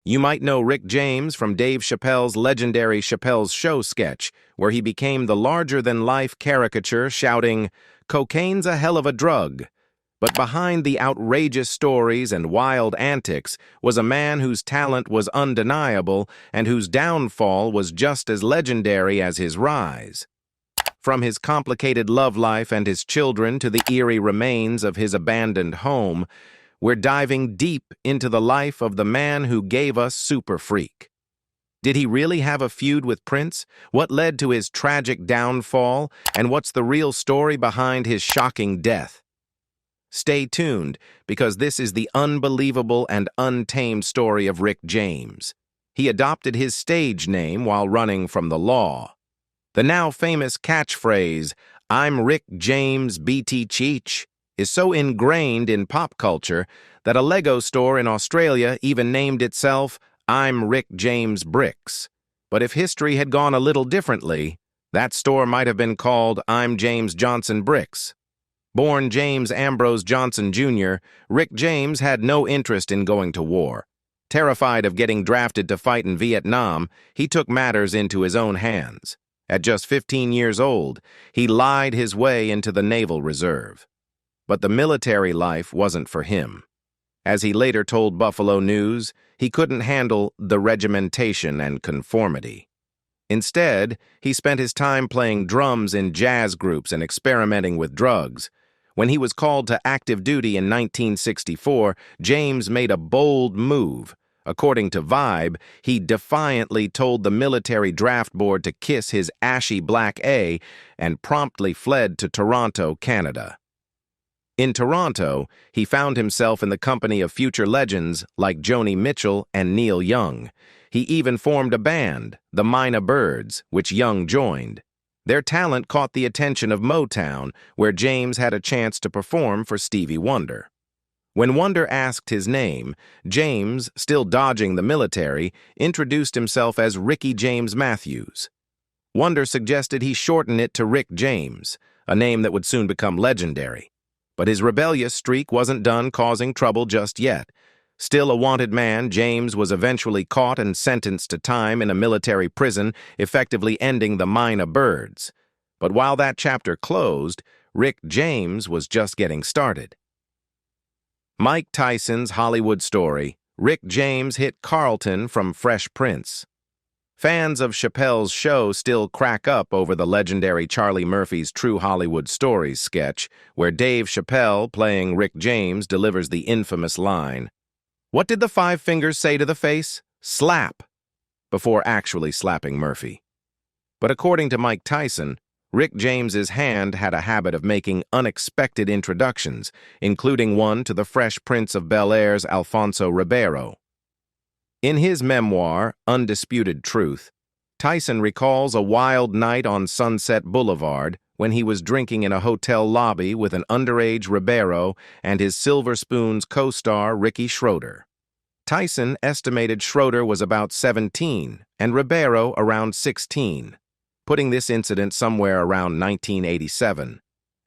You might know Rick James from Dave Chappelle's legendary Chappelle's Show sketch, where he became the larger-than-life caricature shouting, "Cocaine's a hell of a drug." But behind the outrageous stories and wild antics was a man whose talent was undeniable and whose downfall was just as legendary as his rise. From his complicated love life and his children to the eerie remains of his abandoned home, we're diving deep into the life of the man who gave us Super Freak. Did he really have a feud with Prince? What led to his tragic downfall? And what's the real story behind his shocking death? Stay tuned, because this is the unbelievable and untamed story of Rick James. He adopted his stage name while running from the law. The now famous catchphrase, "I'm Rick James, BT Cheech," is so ingrained in pop culture that a Lego store in Australia even named itself "I'm Rick James Bricks." But if history had gone a little differently, that store might have been called "I'm James Johnson Bricks." Born James Ambrose Johnson Jr., Rick James had no interest in going to war. Terrified of getting drafted to fight in Vietnam, he took matters into his own hands. At just 15 years old, he lied his way into the Naval Reserve. But the military life wasn't for him. As he later told Buffalo News, he couldn't handle the regimentation and conformity. Instead, he spent his time playing drums in jazz groups and experimenting with drugs. When he was called to active duty in 1964, James made a bold move. According to Vibe, he defiantly told the military draft board to kiss his ashy black A and promptly fled to Toronto, Canada. In Toronto, he found himself in the company of future legends like Joni Mitchell and Neil Young. He even formed a band, the Mina Birds, which Young joined. Their talent caught the attention of Motown, where James had a chance to perform for Stevie Wonder. When Wonder asked his name, James, still dodging the military, introduced himself as Ricky James Matthews. Wonder suggested he shorten it to Rick James, a name that would soon become legendary. But his rebellious streak wasn't done causing trouble just yet. Still a wanted man, James was eventually caught and sentenced to time in a military prison, effectively ending the Mina Birds. But while that chapter closed, Rick James was just getting started. Mike Tyson's Hollywood story, Rick James hit Carlton from Fresh Prince. Fans of Chappelle's Show still crack up over the legendary Charlie Murphy's True Hollywood Stories sketch, where Dave Chappelle, playing Rick James, delivers the infamous line, "What did the five fingers say to the face? Slap!" before actually slapping Murphy. But according to Mike Tyson, Rick James's hand had a habit of making unexpected introductions, including one to the Fresh Prince of Bel-Air's Alfonso Ribeiro. In his memoir, Undisputed Truth, Tyson recalls a wild night on Sunset Boulevard when he was drinking in a hotel lobby with an underage Ribeiro and his Silver Spoon's co-star Ricky Schroeder. Tyson estimated Schroeder was about 17 and Ribeiro around 16, putting this incident somewhere around 1987.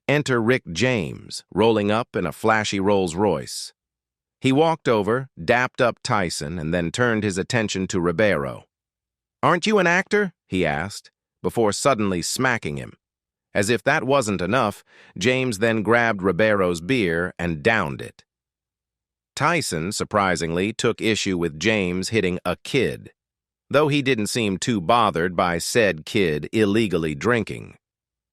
Enter Rick James, rolling up in a flashy Rolls-Royce. He walked over, dapped up Tyson, and then turned his attention to Ribeiro. "Aren't you an actor?" he asked, before suddenly smacking him. As if that wasn't enough, James then grabbed Ribeiro's beer and downed it. Tyson, surprisingly, took issue with James hitting a kid, though he didn't seem too bothered by said kid illegally drinking.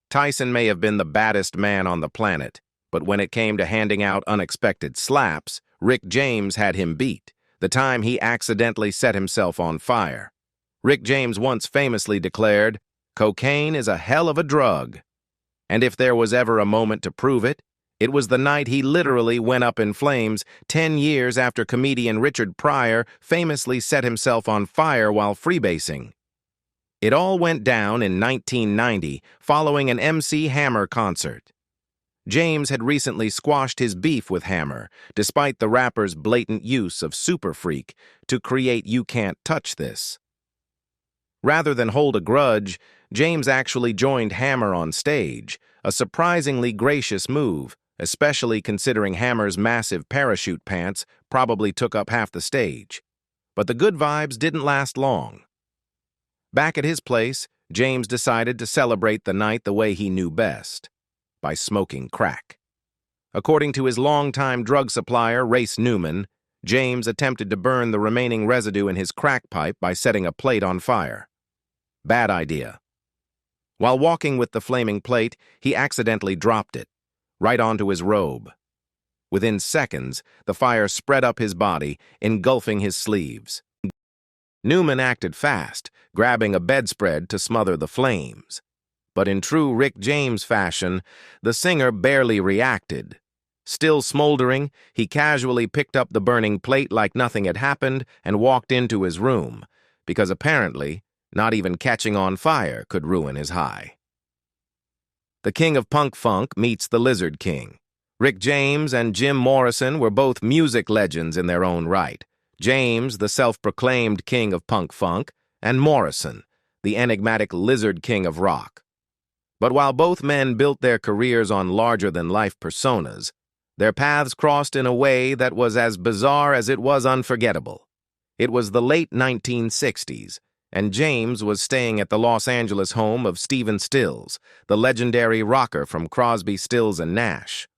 Tyson may have been the baddest man on the planet, but when it came to handing out unexpected slaps, Rick James had him beat, the time he accidentally set himself on fire. Rick James once famously declared, "Cocaine is a hell of a drug." And if there was ever a moment to prove it, it was the night he literally went up in flames 10 years after comedian Richard Pryor famously set himself on fire while freebasing. It all went down in 1990 following an MC Hammer concert. James had recently squashed his beef with Hammer, despite the rapper's blatant use of Super Freak to create You Can't Touch This. Rather than hold a grudge, James actually joined Hammer on stage, a surprisingly gracious move, especially considering Hammer's massive parachute pants probably took up half the stage. But the good vibes didn't last long. Back at his place, James decided to celebrate the night the way he knew best, by smoking crack. According to his longtime drug supplier, Race Newman, James attempted to burn the remaining residue in his crack pipe by setting a plate on fire. Bad idea. While walking with the flaming plate, he accidentally dropped it, right onto his robe. Within seconds, the fire spread up his body, engulfing his sleeves. Newman acted fast, grabbing a bedspread to smother the flames. But in true Rick James fashion, the singer barely reacted. Still smoldering, he casually picked up the burning plate like nothing had happened and walked into his room, because apparently, not even catching on fire could ruin his high. The king of punk funk meets the Lizard King. Rick James and Jim Morrison were both music legends in their own right. James, the self-proclaimed king of punk funk, and Morrison, the enigmatic Lizard King of rock. But while both men built their careers on larger-than-life personas, their paths crossed in a way that was as bizarre as it was unforgettable. It was the late 1960s, and James was staying at the Los Angeles home of Stephen Stills, the legendary rocker from Crosby, Stills and Nash.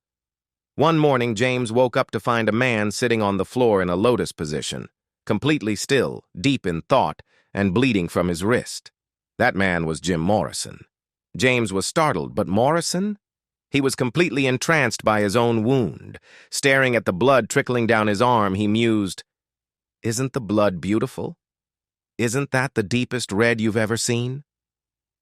One morning, James woke up to find a man sitting on the floor in a lotus position, completely still, deep in thought, and bleeding from his wrist. That man was Jim Morrison. James was startled, but Morrison? He was completely entranced by his own wound. Staring at the blood trickling down his arm, he mused, "Isn't the blood beautiful? Isn't that the deepest red you've ever seen?"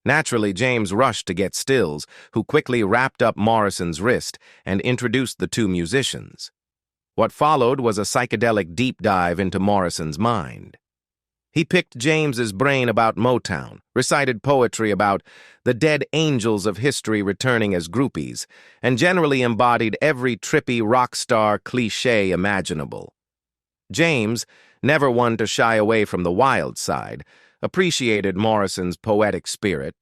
Naturally, James rushed to get Stills, who quickly wrapped up Morrison's wrist and introduced the two musicians. What followed was a psychedelic deep dive into Morrison's mind. He picked James's brain about Motown, recited poetry about the dead angels of history returning as groupies, and generally embodied every trippy rock star cliché imaginable. James, never one to shy away from the wild side, appreciated Morrison's poetic spirit,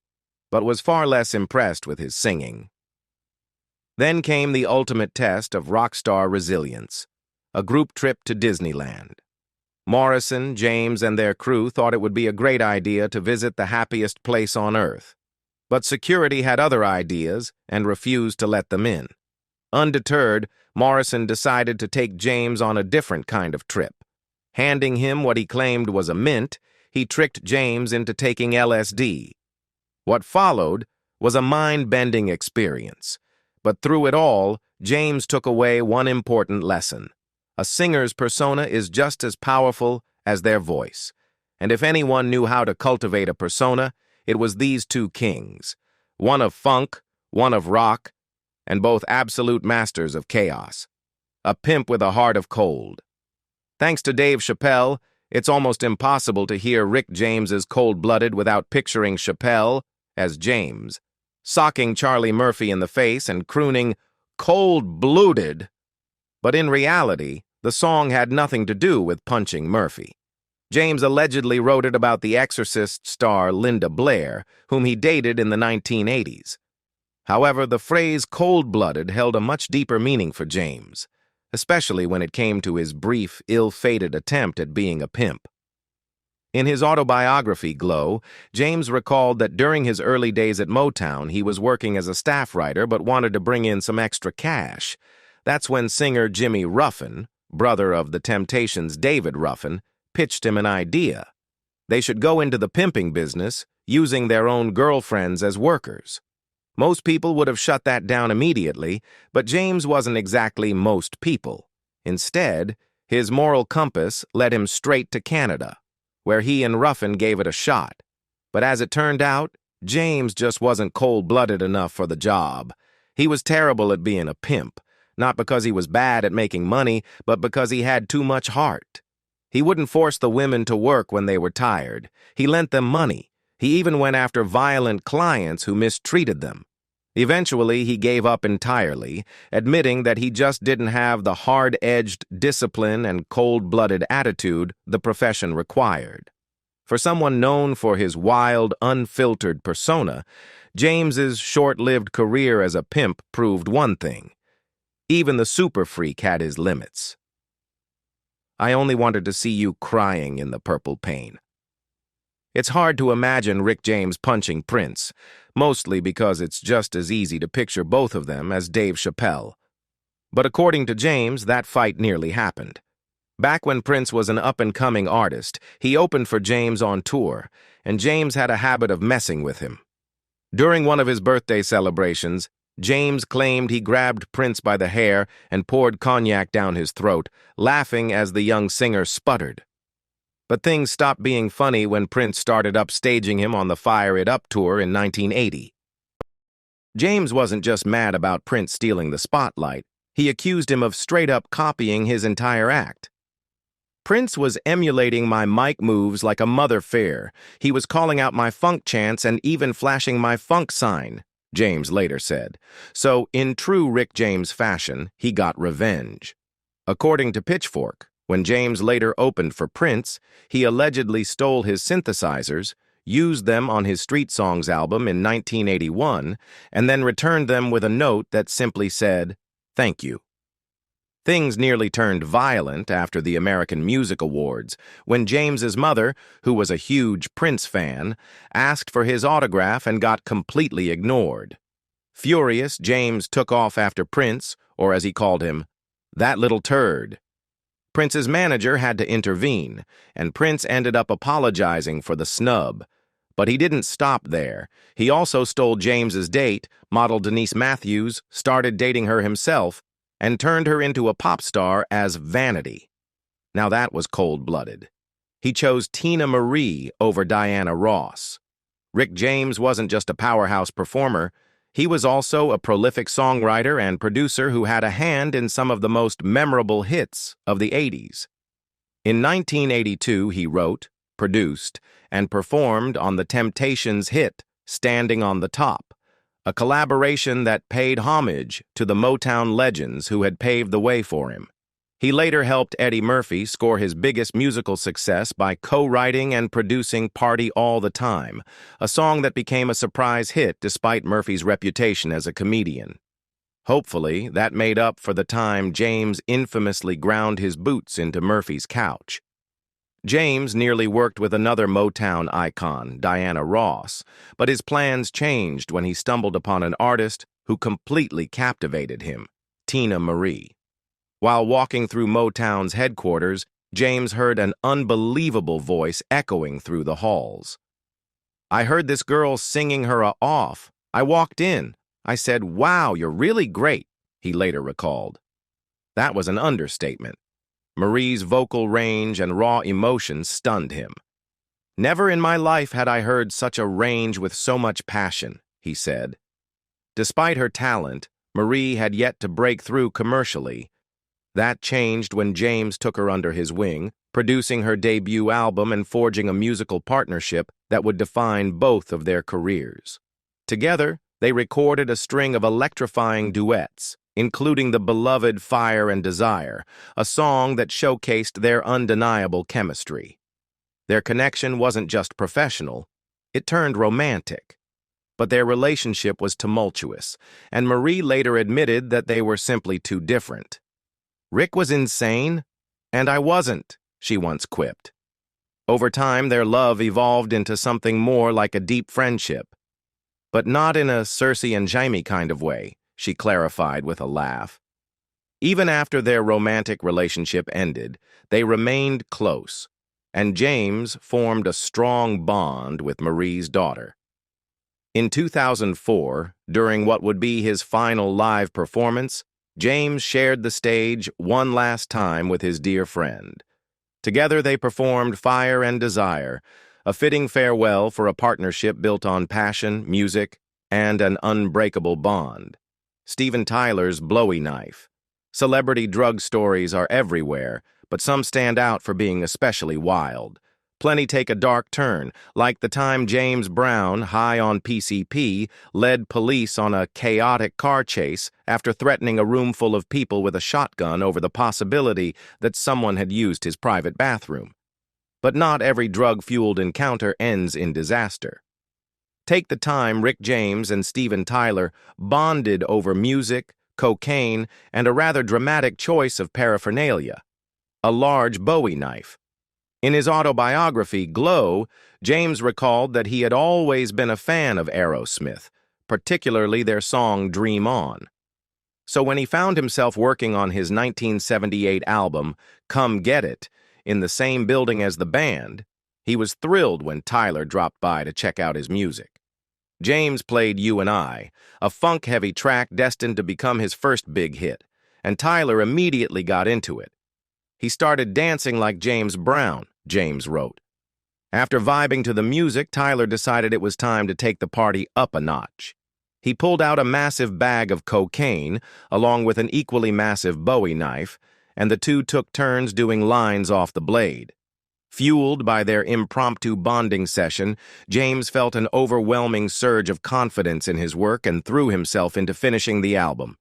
but was far less impressed with his singing. Then came the ultimate test of rock star resilience, a group trip to Disneyland. Morrison, James, and their crew thought it would be a great idea to visit the happiest place on earth. But security had other ideas and refused to let them in. Undeterred, Morrison decided to take James on a different kind of trip. Handing him what he claimed was a mint, he tricked James into taking LSD. What followed was a mind-bending experience. But through it all, James took away one important lesson. A singer's persona is just as powerful as their voice. And if anyone knew how to cultivate a persona, it was these two kings. One of funk, one of rock, and both absolute masters of chaos. A pimp with a heart of cold. Thanks to Dave Chappelle, it's almost impossible to hear Rick James's Cold-Blooded without picturing Chappelle as James, socking Charlie Murphy in the face and crooning "Cold-Blooded." But in reality, the song had nothing to do with punching Murphy. James allegedly wrote it about the Exorcist star Linda Blair, whom he dated in the 1980s. However, the phrase cold-blooded held a much deeper meaning for James, especially when it came to his brief, ill-fated attempt at being a pimp. In his autobiography, Glow, James recalled that during his early days at Motown, he was working as a staff writer but wanted to bring in some extra cash. That's when singer Jimmy Ruffin, brother of the Temptations' David Ruffin, pitched him an idea. They should go into the pimping business, using their own girlfriends as workers. Most people would have shut that down immediately, but James wasn't exactly most people. Instead, his moral compass led him straight to Canada, where he and Ruffin gave it a shot. But as it turned out, James just wasn't cold-blooded enough for the job. He was terrible at being a pimp, not because he was bad at making money, but because he had too much heart. He wouldn't force the women to work when they were tired. He lent them money. He even went after violent clients who mistreated them. Eventually, he gave up entirely, admitting that he just didn't have the hard-edged discipline and cold-blooded attitude the profession required. For someone known for his wild, unfiltered persona, James's short-lived career as a pimp proved one thing. Even the super freak had his limits. I only wanted to see you crying in the purple pain." It's hard to imagine Rick James punching Prince, mostly because it's just as easy to picture both of them as Dave Chappelle. But according to James, that fight nearly happened. Back when Prince was an up-and-coming artist, he opened for James on tour, and James had a habit of messing with him. During one of his birthday celebrations, James claimed he grabbed Prince by the hair and poured cognac down his throat, laughing as the young singer sputtered. But things stopped being funny when Prince started upstaging him on the Fire It Up tour in 1980. James wasn't just mad about Prince stealing the spotlight, he accused him of straight-up copying his entire act. "Prince was emulating my mic moves like a mother fair. He was calling out my funk chants and even flashing my funk sign," James later said. So, in true Rick James fashion, he got revenge. According to Pitchfork, when James later opened for Prince, he allegedly stole his synthesizers, used them on his Street Songs album in 1981, and then returned them with a note that simply said, "Thank you." Things nearly turned violent after the American Music Awards, when James's mother, who was a huge Prince fan, asked for his autograph and got completely ignored. Furious, James took off after Prince, or as he called him, "that little turd." Prince's manager had to intervene, and Prince ended up apologizing for the snub. But he didn't stop there. He also stole James's date, model Denise Matthews, started dating her himself, and turned her into a pop star as Vanity. Now that was cold-blooded. He chose Tina Marie over Diana Ross. Rick James wasn't just a powerhouse performer, he was also a prolific songwriter and producer who had a hand in some of the most memorable hits of the 80s. In 1982, he wrote, produced, and performed on The Temptations' hit, Standing on the Top, a collaboration that paid homage to the Motown legends who had paved the way for him. He later helped Eddie Murphy score his biggest musical success by co-writing and producing Party All the Time, a song that became a surprise hit despite Murphy's reputation as a comedian. Hopefully, that made up for the time James infamously ground his boots into Murphy's couch. James nearly worked with another Motown icon, Diana Ross, but his plans changed when he stumbled upon an artist who completely captivated him, Tina Marie. While walking through Motown's headquarters, James heard an unbelievable voice echoing through the halls. "I heard this girl singing her off. I walked in. I said, 'Wow, you're really great,'" he later recalled. That was an understatement. Marie's vocal range and raw emotion stunned him. "Never in my life had I heard such a range with so much passion," he said. Despite her talent, Marie had yet to break through commercially. That changed when James took her under his wing, producing her debut album and forging a musical partnership that would define both of their careers. Together, they recorded a string of electrifying duets, including the beloved Fire and Desire, a song that showcased their undeniable chemistry. Their connection wasn't just professional, it turned romantic. But their relationship was tumultuous, and Marie later admitted that they were simply too different. "Rick was insane, and I wasn't," she once quipped. Over time, their love evolved into something more like a deep friendship. But not in a Cersei and Jaime kind of way, she clarified with a laugh. Even after their romantic relationship ended, they remained close, and James formed a strong bond with Marie's daughter. In 2004, during what would be his final live performance, James shared the stage one last time with his dear friend. Together they performed Fire and Desire, a fitting farewell for a partnership built on passion, music, and an unbreakable bond. Steven Tyler's Blowy Knife. Celebrity drug stories are everywhere, but some stand out for being especially wild. Plenty take a dark turn, like the time James Brown, high on PCP, led police on a chaotic car chase after threatening a room full of people with a shotgun over the possibility that someone had used his private bathroom. But not every drug-fueled encounter ends in disaster. Take the time Rick James and Steven Tyler bonded over music, cocaine, and a rather dramatic choice of paraphernalia. a large Bowie knife. In his autobiography, Glow, James recalled that he had always been a fan of Aerosmith, particularly their song Dream On. So when he found himself working on his 1978 album, Come Get It, in the same building as the band, he was thrilled when Tyler dropped by to check out his music. James played You and I, a funk-heavy track destined to become his first big hit, and Tyler immediately got into it. He started dancing like James Brown, James wrote. After vibing to the music, Tyler decided it was time to take the party up a notch. He pulled out a massive bag of cocaine, along with an equally massive Bowie knife, and the two took turns doing lines off the blade. Fueled by their impromptu bonding session, James felt an overwhelming surge of confidence in his work and threw himself into finishing the album.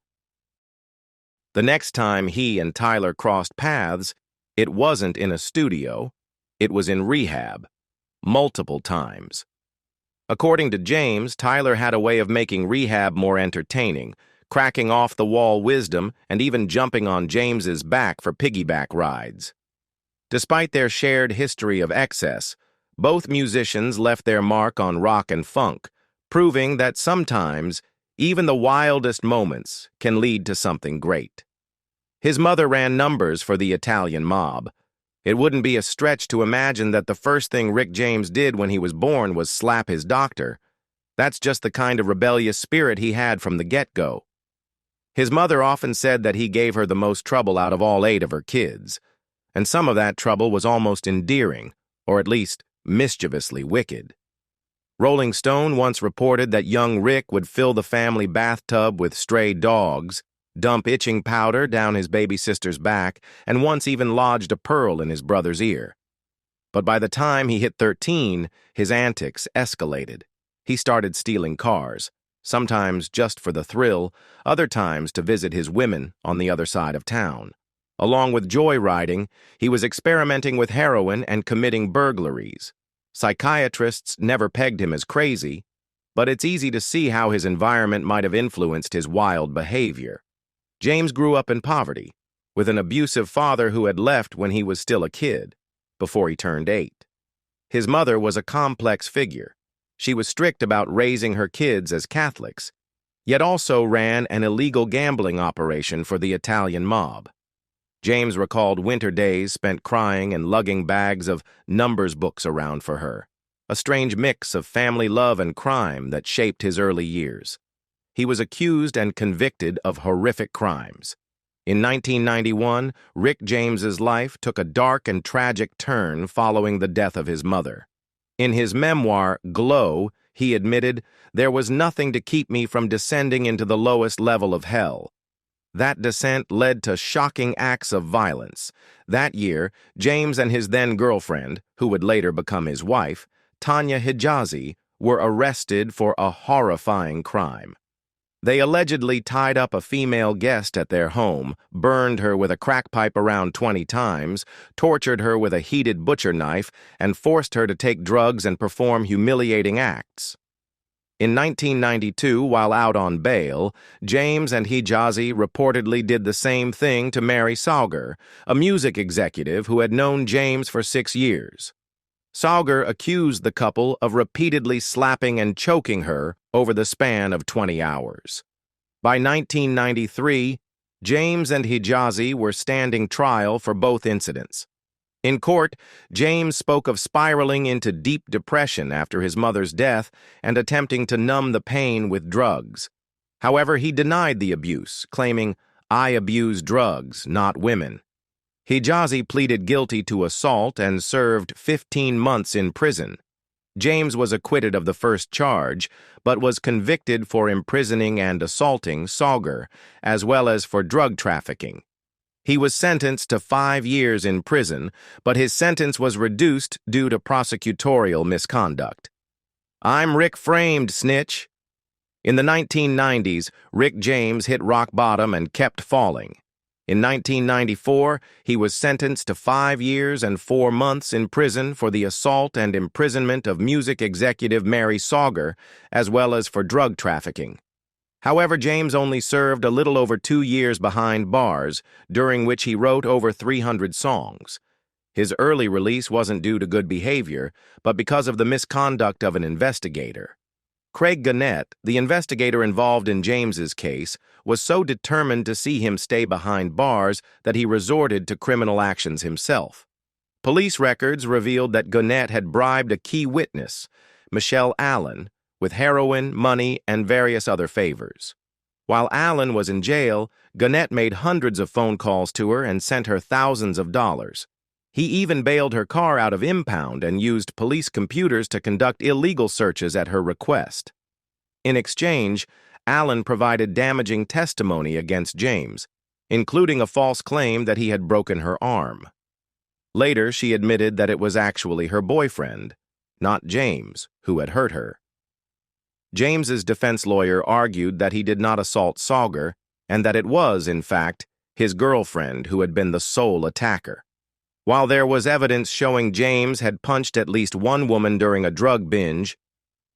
The next time he and Tyler crossed paths, it wasn't in a studio, it was in rehab, multiple times. According to James, Tyler had a way of making rehab more entertaining, cracking off-the-wall wisdom and even jumping on James's back for piggyback rides. Despite their shared history of excess, both musicians left their mark on rock and funk, proving that sometimes even the wildest moments can lead to something great. His mother ran numbers for the Italian mob. It wouldn't be a stretch to imagine that the first thing Rick James did when he was born was slap his doctor. That's just the kind of rebellious spirit he had from the get-go. His mother often said that he gave her the most trouble out of all 8 of her kids, and some of that trouble was almost endearing, or at least mischievously wicked. Rolling Stone once reported that young Rick would fill the family bathtub with stray dogs, dump itching powder down his baby sister's back, and once even lodged a pearl in his brother's ear. But by the time he hit 13, his antics escalated. He started stealing cars, sometimes just for the thrill, other times to visit his women on the other side of town. Along with joyriding, he was experimenting with heroin and committing burglaries. Psychiatrists never pegged him as crazy, but it's easy to see how his environment might have influenced his wild behavior. James grew up in poverty, with an abusive father who had left when he was still a kid, before he turned 8. His mother was a complex figure. She was strict about raising her kids as Catholics, yet also ran an illegal gambling operation for the Italian mob. James recalled winter days spent crying and lugging bags of numbers books around for her, a strange mix of family love and crime that shaped his early years. He was accused and convicted of horrific crimes. In 1991, Rick James's life took a dark and tragic turn following the death of his mother. In his memoir, Glow, he admitted, "There was nothing to keep me from descending into the lowest level of hell." That descent led to shocking acts of violence. That year, James and his then-girlfriend, who would later become his wife, Tanya Hijazi, were arrested for a horrifying crime. They allegedly tied up a female guest at their home, burned her with a crack pipe around 20 times, tortured her with a heated butcher knife, and forced her to take drugs and perform humiliating acts. In 1992, while out on bail, James and Hijazi reportedly did the same thing to Mary Sauger, a music executive who had known James for 6 years. Sauger accused the couple of repeatedly slapping and choking her over the span of 20 hours. By 1993, James and Hijazi were standing trial for both incidents. In court, James spoke of spiraling into deep depression after his mother's death and attempting to numb the pain with drugs. However, he denied the abuse, claiming, "I abuse drugs, not women." Hijazi pleaded guilty to assault and served 15 months in prison. James was acquitted of the first charge, but was convicted for imprisoning and assaulting Sauger, as well as for drug trafficking. He was sentenced to 5 years in prison, but his sentence was reduced due to prosecutorial misconduct. "I'm Rick framed, snitch." In the 1990s, Rick James hit rock bottom and kept falling. In 1994, he was sentenced to 5 years and 4 months in prison for the assault and imprisonment of music executive Mary Sauger, as well as for drug trafficking. However, James only served a little over 2 years behind bars, during which he wrote over 300 songs. His early release wasn't due to good behavior, but because of the misconduct of an investigator. Craig Gannett, the investigator involved in James's case, was so determined to see him stay behind bars that he resorted to criminal actions himself. Police records revealed that Gannett had bribed a key witness, Michelle Allen, with heroin, money, and various other favors. While Allen was in jail, Gannett made hundreds of phone calls to her and sent her thousands of dollars. He even bailed her car out of impound and used police computers to conduct illegal searches at her request. In exchange, Allen provided damaging testimony against James, including a false claim that he had broken her arm. Later, she admitted that it was actually her boyfriend, not James, who had hurt her. James's defense lawyer argued that he did not assault Sauger and that it was, in fact, his girlfriend who had been the sole attacker. While there was evidence showing James had punched at least one woman during a drug binge,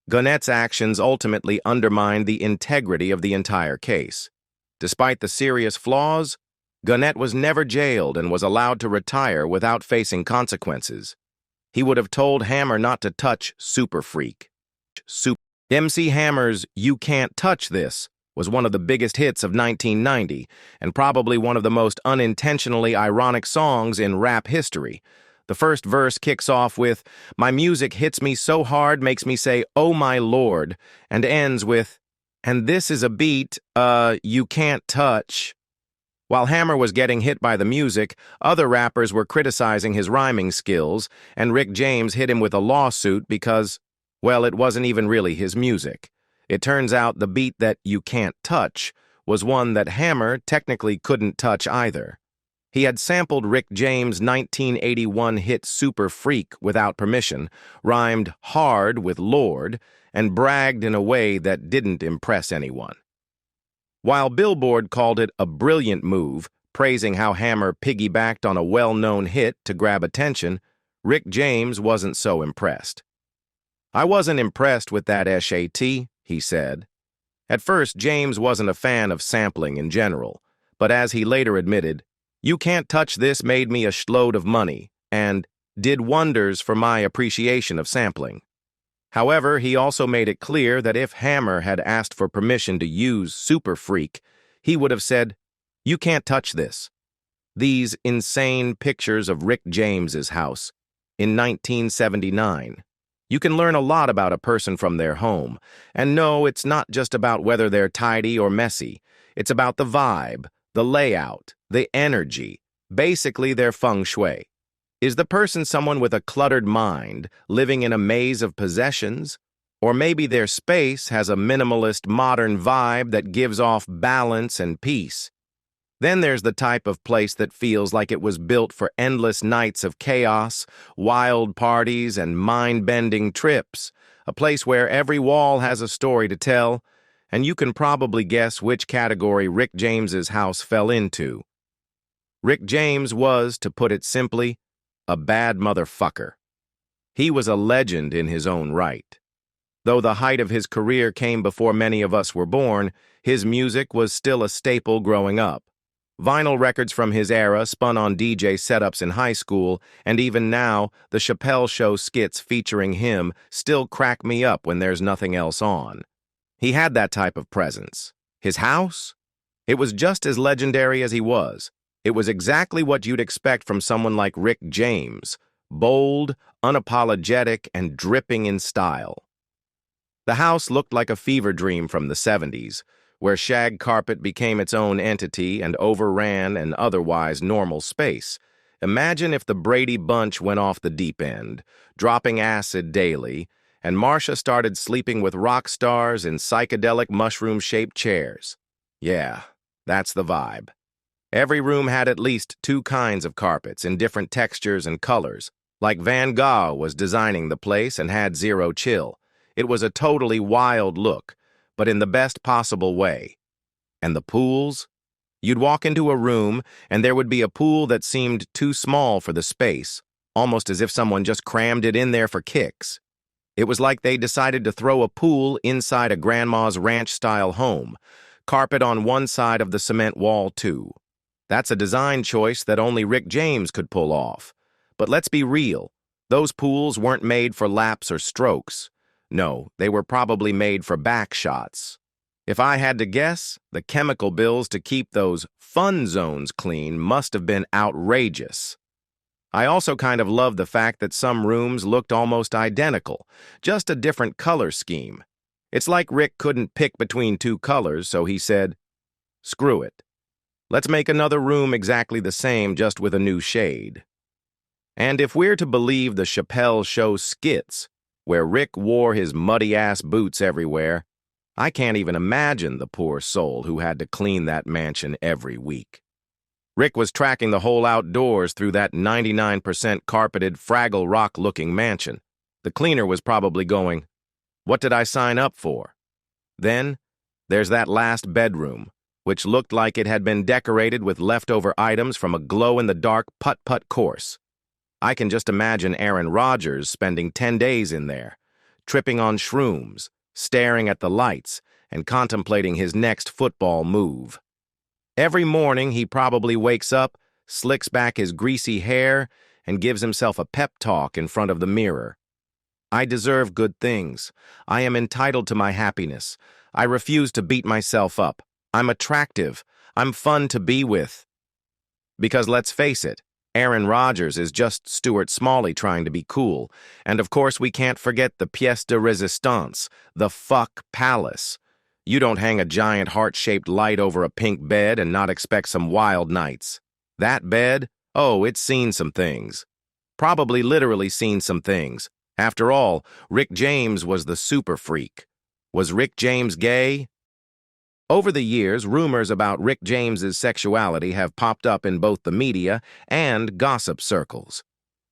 Gannett's actions ultimately undermined the integrity of the entire case. Despite the serious flaws, Gannett was never jailed and was allowed to retire without facing consequences. He would have told Hammer not to touch Super Freak. MC Hammer's "You Can't Touch This" was one of the biggest hits of 1990 and probably one of the most unintentionally ironic songs in rap history. The first verse kicks off with, "My music hits me so hard makes me say, oh my lord," and ends with, "And this is a beat, you can't touch." While Hammer was getting hit by the music, other rappers were criticizing his rhyming skills, and Rick James hit him with a lawsuit because, well, it wasn't even really his music. It turns out the beat that "You Can't Touch" was one that Hammer technically couldn't touch either. He had sampled Rick James' 1981 hit Super Freak without permission, rhymed hard with Lord, and bragged in a way that didn't impress anyone. While Billboard called it a brilliant move, praising how Hammer piggybacked on a well-known hit to grab attention, Rick James wasn't so impressed. "I wasn't impressed with that SAT," he said. At first, James wasn't a fan of sampling in general, but as he later admitted, "You Can't Touch This made me a shitload of money," and did wonders for my appreciation of sampling. However, he also made it clear that if Hammer had asked for permission to use Super Freak, he would have said, "You can't touch this." These insane pictures of Rick James's house in 1979. You can learn a lot about a person from their home. And no, it's not just about whether they're tidy or messy. It's about the vibe, the layout, the energy, basically their feng shui. Is the person someone with a cluttered mind, living in a maze of possessions? Or maybe their space has a minimalist modern vibe that gives off balance and peace. Then there's the type of place that feels like it was built for endless nights of chaos, wild parties, and mind-bending trips, a place where every wall has a story to tell, and you can probably guess which category Rick James's house fell into. Rick James was, to put it simply, a bad motherfucker. He was a legend in his own right. Though the height of his career came before many of us were born, his music was still a staple growing up. Vinyl records from his era spun on DJ setups in high school, and even now, the Chappelle Show skits featuring him still crack me up when there's nothing else on. He had that type of presence. His house? It was just as legendary as he was. It was exactly what you'd expect from someone like Rick James, bold, unapologetic, and dripping in style. The house looked like a fever dream from the 70s, where shag carpet became its own entity and overran an otherwise normal space. Imagine if the Brady Bunch went off the deep end, dropping acid daily, and Marcia started sleeping with rock stars in psychedelic mushroom-shaped chairs. Yeah, that's the vibe. Every room had at least 2 kinds of carpets in different textures and colors, like Van Gogh was designing the place and had zero chill. It was a totally wild look, but in the best possible way. And the pools? You'd walk into a room, and there would be a pool that seemed too small for the space, almost as if someone just crammed it in there for kicks. It was like they decided to throw a pool inside a grandma's ranch-style home, carpet on one side of the cement wall, too. That's a design choice that only Rick James could pull off. But let's be real. Those pools weren't made for laps or strokes. No, they were probably made for back shots. If I had to guess, the chemical bills to keep those fun zones clean must have been outrageous. I also kind of loved the fact that some rooms looked almost identical, just a different color scheme. It's like Rick couldn't pick between two colors, so he said, "Screw it. Let's make another room exactly the same, just with a new shade." And if we're to believe the Chappelle Show skits, where Rick wore his muddy-ass boots everywhere, I can't even imagine the poor soul who had to clean that mansion every week. Rick was tracking the whole outdoors through that 99% carpeted Fraggle Rock-looking mansion. The cleaner was probably going, "What did I sign up for?" Then, there's that last bedroom, which looked like it had been decorated with leftover items from a glow-in-the-dark putt-putt course. I can just imagine Aaron Rodgers spending 10 days in there, tripping on shrooms, staring at the lights, and contemplating his next football move. Every morning, he probably wakes up, slicks back his greasy hair, and gives himself a pep talk in front of the mirror. "I deserve good things. I am entitled to my happiness. I refuse to beat myself up. I'm attractive. I'm fun to be with." Because let's face it, Aaron Rodgers is just Stuart Smalley trying to be cool. And of course, we can't forget the pièce de résistance, the fuck palace. You don't hang a giant heart-shaped light over a pink bed and not expect some wild nights. That bed? Oh, it's seen some things. Probably literally seen some things. After all, Rick James was the super freak. Was Rick James gay? Over the years, rumors about Rick James's sexuality have popped up in both the media and gossip circles.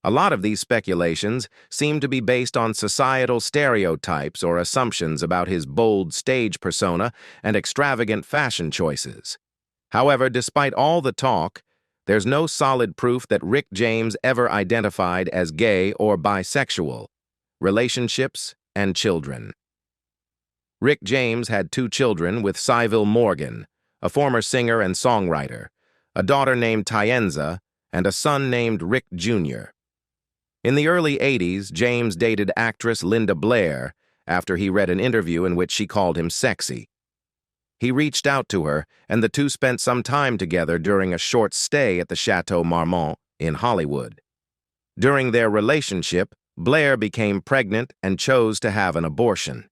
A lot of these speculations seem to be based on societal stereotypes or assumptions about his bold stage persona and extravagant fashion choices. However, despite all the talk, there's no solid proof that Rick James ever identified as gay or bisexual. Relationships and children. Rick James had 2 children with Cyville Morgan, a former singer and songwriter, a daughter named Tienza, and a son named Rick Jr. In the early 80s, James dated actress Linda Blair after he read an interview in which she called him sexy. He reached out to her, and the two spent some time together during a short stay at the Chateau Marmont in Hollywood. During their relationship, Blair became pregnant and chose to have an abortion.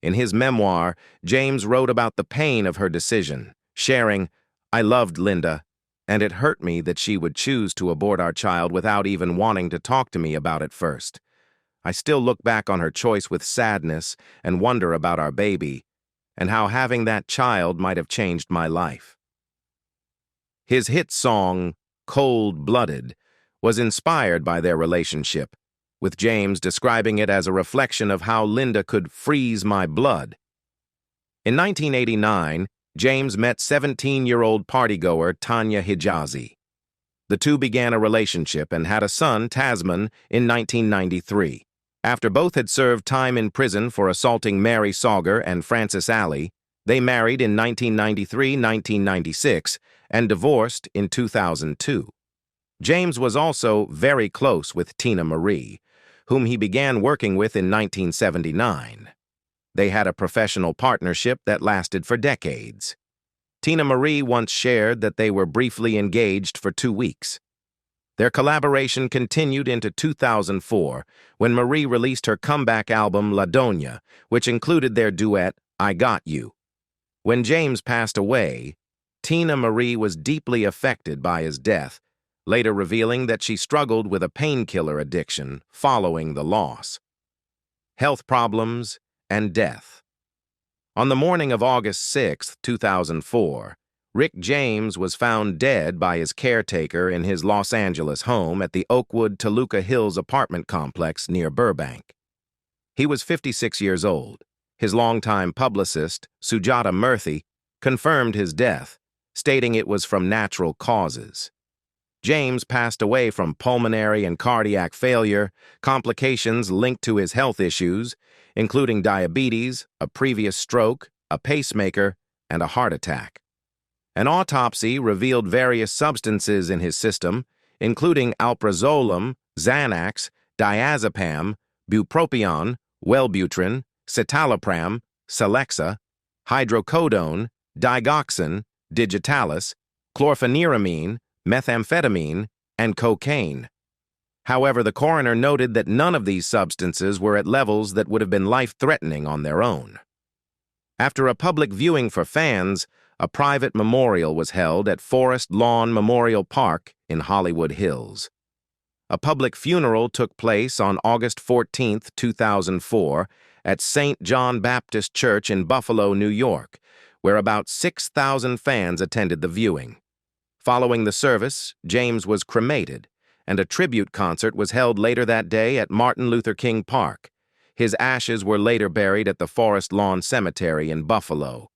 In his memoir, James wrote about the pain of her decision, sharing, "I loved Linda, and it hurt me that she would choose to abort our child without even wanting to talk to me about it first. I still look back on her choice with sadness and wonder about our baby, and how having that child might have changed my life." His hit song, "Cold-Blooded," was inspired by their relationship, with James describing it as a reflection of how Linda could freeze my blood. In 1989, James met 17-year-old partygoer Tanya Hijazi. The two began a relationship and had a son, Tasman, in 1993. After both had served time in prison for assaulting Mary Sauger and Francis Alley, they married in 1993-1996 and divorced in 2002. James was also very close with Tina Marie, whom he began working with in 1979. They had a professional partnership that lasted for decades. Tina Marie once shared that they were briefly engaged for 2 weeks. Their collaboration continued into 2004, when Marie released her comeback album La Dona, which included their duet, I Got You. When James passed away, Tina Marie was deeply affected by his death, later revealing that she struggled with a painkiller addiction following the loss. Health problems and death. On the morning of August 6, 2004, Rick James was found dead by his caretaker in his Los Angeles home at the Oakwood Toluca Hills apartment complex near Burbank. He was 56 years old. His longtime publicist, Sujata Murthy, confirmed his death, stating it was from natural causes. James passed away from pulmonary and cardiac failure, complications linked to his health issues, including diabetes, a previous stroke, a pacemaker, and a heart attack. An autopsy revealed various substances in his system, including alprazolam, Xanax, diazepam, bupropion, Wellbutrin, citalopram, Celexa, hydrocodone, digoxin, digitalis, chlorpheniramine, methamphetamine, and cocaine. However, the coroner noted that none of these substances were at levels that would have been life-threatening on their own. After a public viewing for fans, a private memorial was held at Forest Lawn Memorial Park in Hollywood Hills. A public funeral took place on August 14, 2004, at St. John Baptist Church in Buffalo, New York, where about 6,000 fans attended the viewing. Following the service, James was cremated, and a tribute concert was held later that day at Martin Luther King Park. His ashes were later buried at the Forest Lawn Cemetery in Buffalo.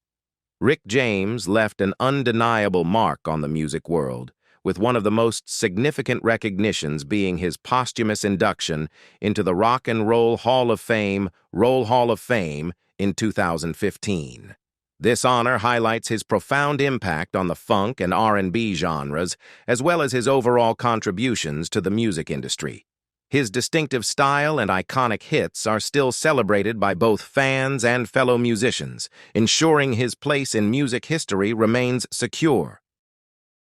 Rick James left an undeniable mark on the music world, with one of the most significant recognitions being his posthumous induction into the Rock and Roll Hall of Fame, in 2015. This honor highlights his profound impact on the funk and R&B genres, as well as his overall contributions to the music industry. His distinctive style and iconic hits are still celebrated by both fans and fellow musicians, ensuring his place in music history remains secure.